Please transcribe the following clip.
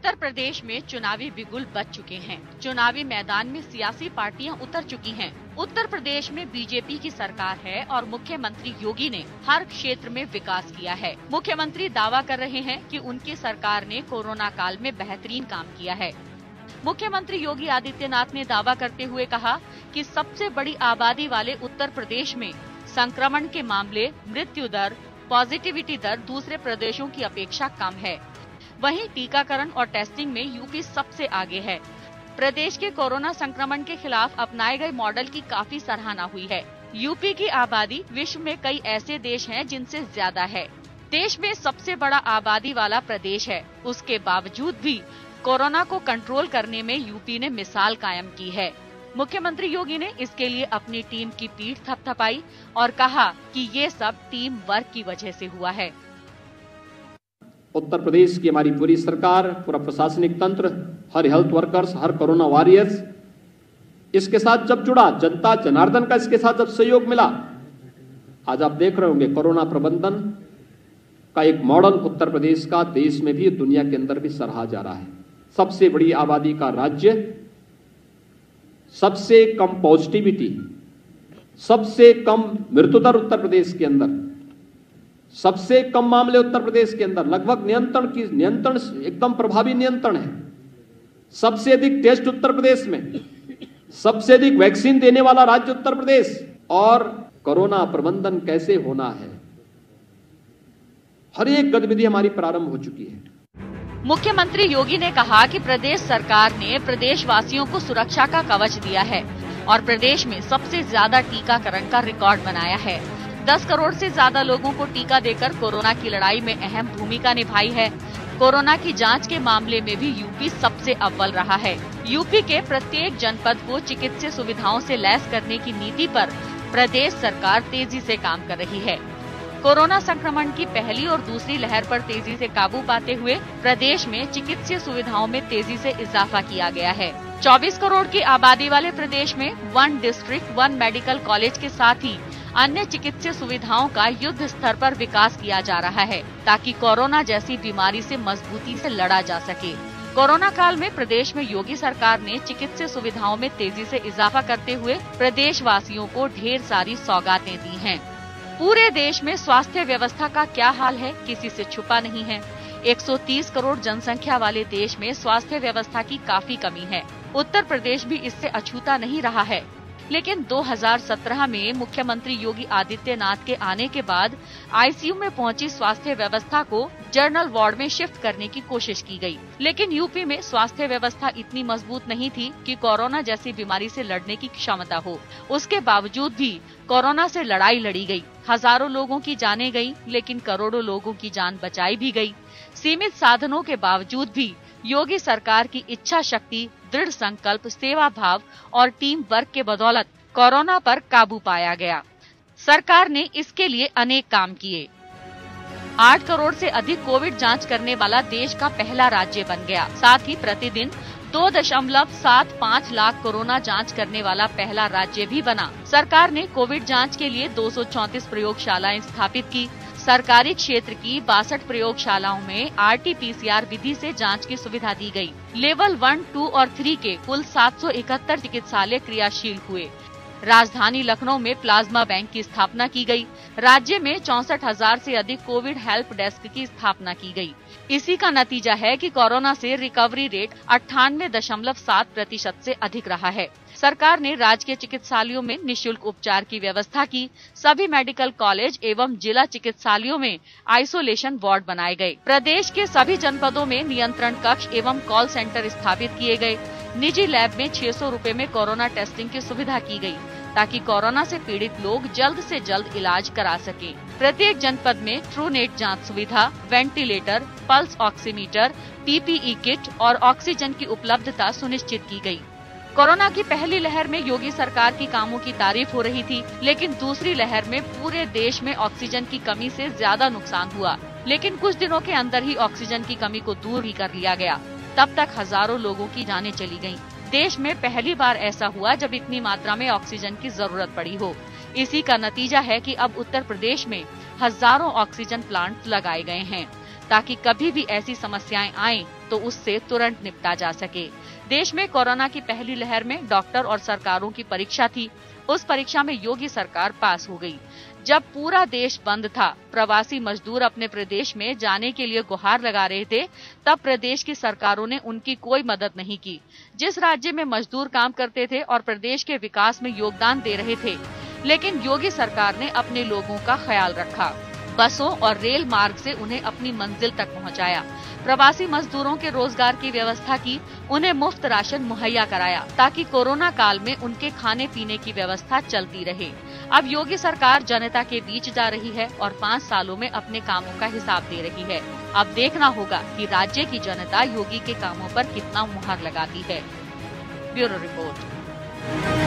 उत्तर प्रदेश में चुनावी बिगुल बज चुके हैं। चुनावी मैदान में सियासी पार्टियां उतर चुकी हैं। उत्तर प्रदेश में बीजेपी की सरकार है और मुख्यमंत्री योगी ने हर क्षेत्र में विकास किया है। मुख्यमंत्री दावा कर रहे हैं कि उनकी सरकार ने कोरोना काल में बेहतरीन काम किया है। मुख्यमंत्री योगी आदित्यनाथ ने दावा करते हुए कहा कि सबसे बड़ी आबादी वाले उत्तर प्रदेश में संक्रमण के मामले, मृत्यु दर, पॉजिटिविटी दर दूसरे प्रदेशों की अपेक्षा कम है। वहीं टीकाकरण और टेस्टिंग में यूपी सबसे आगे है। प्रदेश के कोरोना संक्रमण के खिलाफ अपनाए गए मॉडल की काफी सराहना हुई है। यूपी की आबादी विश्व में कई ऐसे देश हैं जिनसे ज्यादा है। देश में सबसे बड़ा आबादी वाला प्रदेश है। उसके बावजूद भी कोरोना को कंट्रोल करने में यूपी ने मिसाल कायम की है। मुख्यमंत्री योगी ने इसके लिए अपनी टीम की पीठ थपथपाई और कहा कि ये सब टीम वर्क की वजह से हुआ है। उत्तर प्रदेश की हमारी पूरी सरकार, पूरा प्रशासनिक तंत्र, हर हेल्थ वर्कर्स, हर कोरोना वॉरियर्स, इसके साथ जब जुड़ा, जनता जनार्दन का इसके साथ जब सहयोग मिला, आज आप देख रहे होंगे कोरोना प्रबंधन का एक मॉडल उत्तर प्रदेश का देश में भी, दुनिया के अंदर भी सराहा जा रहा है। सबसे बड़ी आबादी का राज्य, सबसे कम पॉजिटिविटी, सबसे कम मृत्यु दर उत्तर प्रदेश के अंदर, सबसे कम मामले उत्तर प्रदेश के अंदर, लगभग नियंत्रण एकदम प्रभावी नियंत्रण है। सबसे अधिक टेस्ट उत्तर प्रदेश में, सबसे अधिक वैक्सीन देने वाला राज्य उत्तर प्रदेश। और कोरोना प्रबंधन कैसे होना है, हर एक गतिविधि हमारी प्रारंभ हो चुकी है। मुख्यमंत्री योगी ने कहा कि प्रदेश सरकार ने प्रदेश वासियों को सुरक्षा का कवच दिया है और प्रदेश में सबसे ज्यादा टीकाकरण का रिकॉर्ड बनाया है। 10 करोड़ से ज्यादा लोगों को टीका देकर कोरोना की लड़ाई में अहम भूमिका निभाई है। कोरोना की जांच के मामले में भी यूपी सबसे अव्वल रहा है। यूपी के प्रत्येक जनपद को चिकित्सीय सुविधाओं से लैस करने की नीति पर प्रदेश सरकार तेजी से काम कर रही है। कोरोना संक्रमण की पहली और दूसरी लहर पर तेजी से काबू पाते हुए प्रदेश में चिकित्सीय सुविधाओं में तेजी से इजाफा किया गया है। 24 करोड़ की आबादी वाले प्रदेश में 1 डिस्ट्रिक्ट 1 मेडिकल कॉलेज के साथ ही अन्य चिकित्सीय सुविधाओं का युद्ध स्तर पर विकास किया जा रहा है ताकि कोरोना जैसी बीमारी से मजबूती से लड़ा जा सके। कोरोना काल में प्रदेश में योगी सरकार ने चिकित्सीय सुविधाओं में तेजी से इजाफा करते हुए प्रदेश वासियों को ढेर सारी सौगातें दी हैं। पूरे देश में स्वास्थ्य व्यवस्था का क्या हाल है, किसी से छुपा नहीं है। 130 करोड़ जनसंख्या वाले देश में स्वास्थ्य व्यवस्था की काफी कमी है। उत्तर प्रदेश भी इससे अछूता नहीं रहा है। लेकिन 2017 में मुख्यमंत्री योगी आदित्यनाथ के आने के बाद आईसीयू में पहुंची स्वास्थ्य व्यवस्था को जनरल वार्ड में शिफ्ट करने की कोशिश की गई। लेकिन यूपी में स्वास्थ्य व्यवस्था इतनी मजबूत नहीं थी कि कोरोना जैसी बीमारी से लड़ने की क्षमता हो। उसके बावजूद भी कोरोना से लड़ाई लड़ी गई। हजारों लोगों की जानें गई, लेकिन करोड़ों लोगों की जान बचाई भी गई। सीमित साधनों के बावजूद भी योगी सरकार की इच्छा शक्ति, दृढ़ संकल्प, सेवा भाव और टीम वर्क के बदौलत कोरोना पर काबू पाया गया। सरकार ने इसके लिए अनेक काम किए। 8 करोड़ से अधिक कोविड जांच करने वाला देश का पहला राज्य बन गया। साथ ही प्रतिदिन 2.75 लाख कोरोना जांच करने वाला पहला राज्य भी बना। सरकार ने कोविड जांच के लिए 234 प्रयोगशालाएं स्थापित की। सरकारी क्षेत्र की 62 प्रयोगशालाओं में RT-PCR विधि से जांच की सुविधा दी गई। लेवल 1, 2 और 3 के कुल 771 चिकित्सालय क्रियाशील हुए। राजधानी लखनऊ में प्लाज्मा बैंक की स्थापना की गई। राज्य में 64,000 से अधिक कोविड हेल्प डेस्क की स्थापना की गई। इसी का नतीजा है कि कोरोना से रिकवरी रेट 98.7% से अधिक रहा है। सरकार ने राजकीय चिकित्सालयों में निःशुल्क उपचार की व्यवस्था की। सभी मेडिकल कॉलेज एवं जिला चिकित्सालयों में आइसोलेशन वार्ड बनाए गए। प्रदेश के सभी जनपदों में नियंत्रण कक्ष एवं कॉल सेंटर स्थापित किए गए। निजी लैब में 600 रुपए में कोरोना टेस्टिंग की सुविधा की गई ताकि कोरोना से पीड़ित लोग जल्द से जल्द इलाज करा सकें। प्रत्येक जनपद में ट्रूनेट जांच सुविधा, ventilator, pulse oximeter, PPE kit और ऑक्सीजन की उपलब्धता सुनिश्चित की गई। कोरोना की पहली लहर में योगी सरकार की कामों की तारीफ हो रही थी, लेकिन दूसरी लहर में पूरे देश में ऑक्सीजन की कमी से ज्यादा नुकसान हुआ। लेकिन कुछ दिनों के अंदर ही ऑक्सीजन की कमी को दूर भी कर लिया गया। तब तक हजारों लोगों की जानें चली गयीं। देश में पहली बार ऐसा हुआ जब इतनी मात्रा में ऑक्सीजन की जरूरत पड़ी हो। इसी का नतीजा है कि अब उत्तर प्रदेश में हजारों ऑक्सीजन प्लांट लगाए गए हैं। ताकि कभी भी ऐसी समस्याएं आएं तो उससे तुरंत निपटा जा सके। देश में कोरोना की पहली लहर में डॉक्टर और सरकारों की परीक्षा थी। उस परीक्षा में योगी सरकार पास हो गई। जब पूरा देश बंद था, प्रवासी मजदूर अपने प्रदेश में जाने के लिए गुहार लगा रहे थे, तब प्रदेश की सरकारों ने उनकी कोई मदद नहीं की। जिस राज्य में मजदूर काम करते थे और प्रदेश के विकास में योगदान दे रहे थे, लेकिन योगी सरकार ने अपने लोगों का ख्याल रखा। बसों और रेल मार्ग से उन्हें अपनी मंजिल तक पहुंचाया। प्रवासी मजदूरों के रोजगार की व्यवस्था की, उन्हें मुफ्त राशन मुहैया कराया ताकि कोरोना काल में उनके खाने पीने की व्यवस्था चलती रहे। अब योगी सरकार जनता के बीच जा रही है और 5 सालों में अपने कामों का हिसाब दे रही है। अब देखना होगा कि राज्य की जनता योगी के कामों पर कितना मुहर लगाती है। Bureau report.